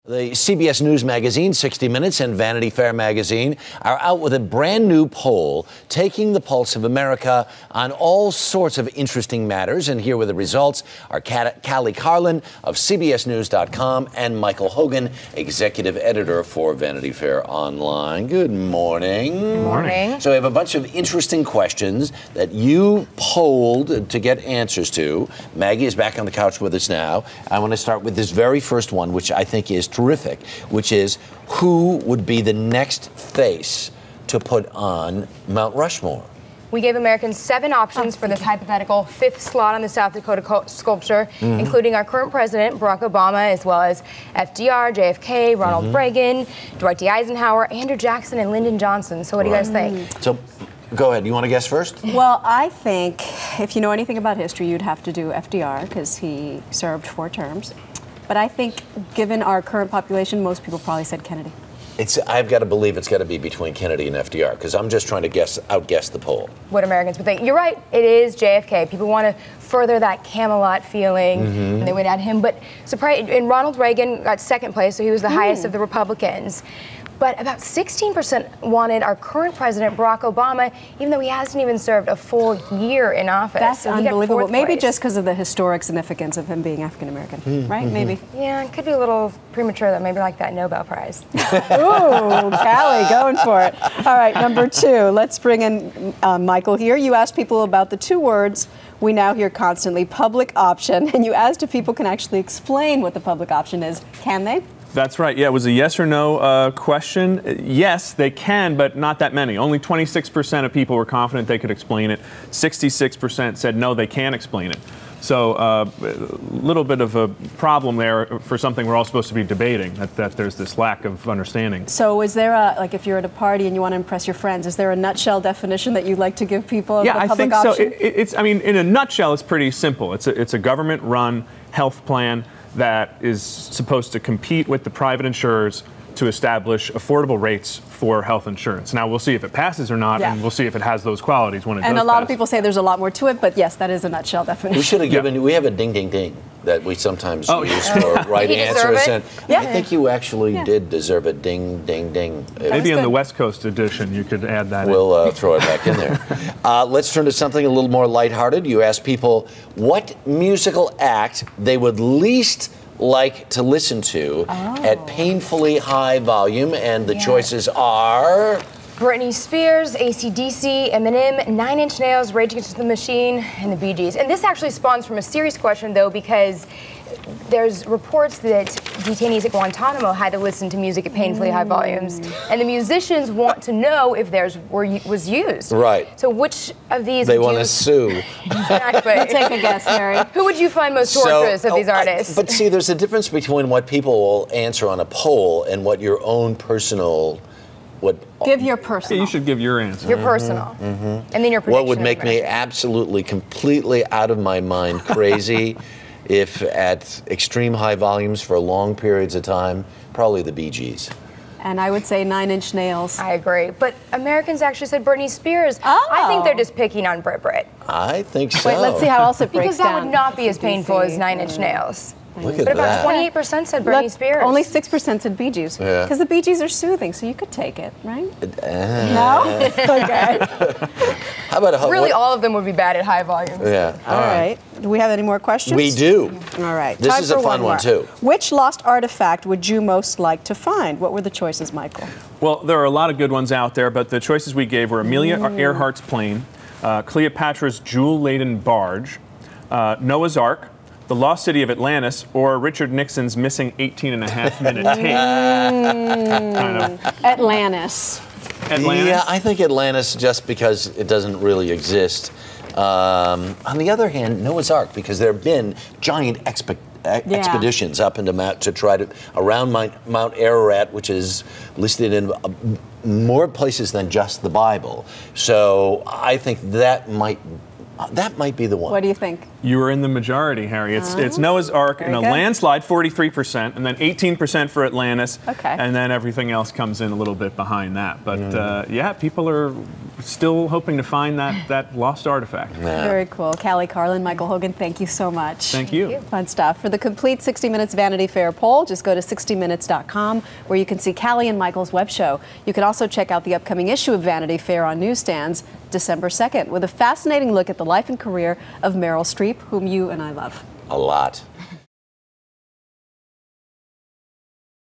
The CBS News magazine, 60 Minutes and Vanity Fair magazine are out with a brand new poll taking the pulse of America on all sorts of interesting matters. And here with the results are Cali Carlin of CBSNews.com and Michael Hogan, executive editor for Vanity Fair Online. Good morning. Good morning. So we have a bunch of interesting questions that you polled to get answers to. Maggie is back on the couch with us now. I want to start with this very first one, which I think is terrific, which is who would be the next face to put on Mount Rushmore? We gave Americans 7 options for this hypothetical 5th slot on the South Dakota sculpture, including our current president, Barack Obama, as well as FDR, JFK, Ronald Reagan, Dwight D. Eisenhower, Andrew Jackson, and Lyndon Johnson. So what do you guys think? So go ahead. You want to guess first? Well, I think if you know anything about history, you'd have to do FDR because he served 4 terms. But I think, given our current population, most people probably said Kennedy. I've got to believe it's got to be between Kennedy and FDR, because I'm just trying to outguess the poll. What Americans would think. You're right, it is JFK. People want to further that Camelot feeling, and they would add him. But surprise, and Ronald Reagan got 2nd place, so he was the highest of the Republicans. But about 16% wanted our current president, Barack Obama, even though he hasn't even served a full year in office. That's so unbelievable. Maybe just because of the historic significance of him being African-American, right? Maybe. Yeah, it could be a little premature, though. Maybe like that Nobel Prize. Ooh, Cali, going for it. All right, number 2. Let's bring in Michael here. You asked people about the 2 words we now hear constantly, public option, and you asked if people can actually explain what the public option is. Can they? That's right. Yeah, it was a yes or no question. Yes, they can, but not that many. Only 26% of people were confident they could explain it. 66% said no, they can't explain it. So a little bit of a problem there for something we're all supposed to be debating, that there's this lack of understanding. So is there like if you're at a party and you want to impress your friends, is there a nutshell definition that you'd like to give people of the public option? Yeah, I think so. I mean, in a nutshell, it's pretty simple. It's a government-run health plan that is supposed to compete with the private insurers to establish affordable rates for health insurance. Now, we'll see if it passes or not, and we'll see if it has those qualities when it does. And a lot of people say there's a lot more to it, but yes, that is a nutshell definition. We should have given, we have a ding, ding, ding that we sometimes use for right answers. And I think you actually did deserve a ding, ding, ding. Maybe in the West Coast edition, you could add that We'll throw it back in there. Let's turn to something a little more lighthearted. You asked people what musical act they would least like to listen to at painfully high volume, and the choices are Britney Spears, AC/DC, Eminem, 9 Inch Nails, Rage Against the Machine, and the Bee Gees. And this actually spawns from a serious question, though, because there's reports that detainees at Guantanamo had to listen to music at painfully high volumes, and the musicians want to know if theirs was used. Right. So which of these they want to sue? Exactly. We'll take a guess, Harry. Who would you find most torturous of these artists? But see, there's a difference between what people will answer on a poll and what your own personal. Give your personal. Yeah, you should give your answer. Your personal. And then your prediction. What would make me absolutely, completely out of my mind crazy if at extreme high volumes for long periods of time? Probably the Bee Gees. And I would say 9 Inch Nails. I agree. But Americans actually said Britney Spears. I think they're just picking on Brit. I think so. Wait, let's see how else it breaks because that would not be as painful as 9 Inch Nails. Look at but that. About 28% said Britney Spears. Only 6% said Bee Gees. Yeah. Because the Bee Gees are soothing, so you could take it, right? No? Okay. How about really, all of them would be bad at high volumes. Yeah. All right. Do we have any more questions? We do. All right. This Time is a for fun one, too. Which lost artifact would you most like to find? What were the choices, Michael? Well, there are a lot of good ones out there, but the choices we gave were Amelia Earhart's plane, Cleopatra's jewel-laden barge, Noah's Ark, the Lost City of Atlantis, or Richard Nixon's missing 18-and-a-half-minute tape. Kind of. Atlantis. Yeah, I think Atlantis, just because it doesn't really exist. On the other hand, Noah's Ark, because there have been giant expeditions up into around Mount Ararat, which is listed in more places than just the Bible. So I think that might be the one. What do you think? You were in the majority, Harry. It's Noah's Ark in a landslide, 43%, and then 18% for Atlantis. Okay. And then everything else comes in a little bit behind that. But yeah, people are still hoping to find that lost artifact. Very cool. Cali, Carlin, Michael Hogan, thank you so much. Thank you. Fun stuff. For the complete 60 Minutes Vanity Fair poll, just go to 60minutes.com, where you can see Cali and Michael's web show. You can also check out the upcoming issue of Vanity Fair on newsstands December 2nd, with a fascinating look at the life and career of Meryl Streep, whom you and I love. A lot.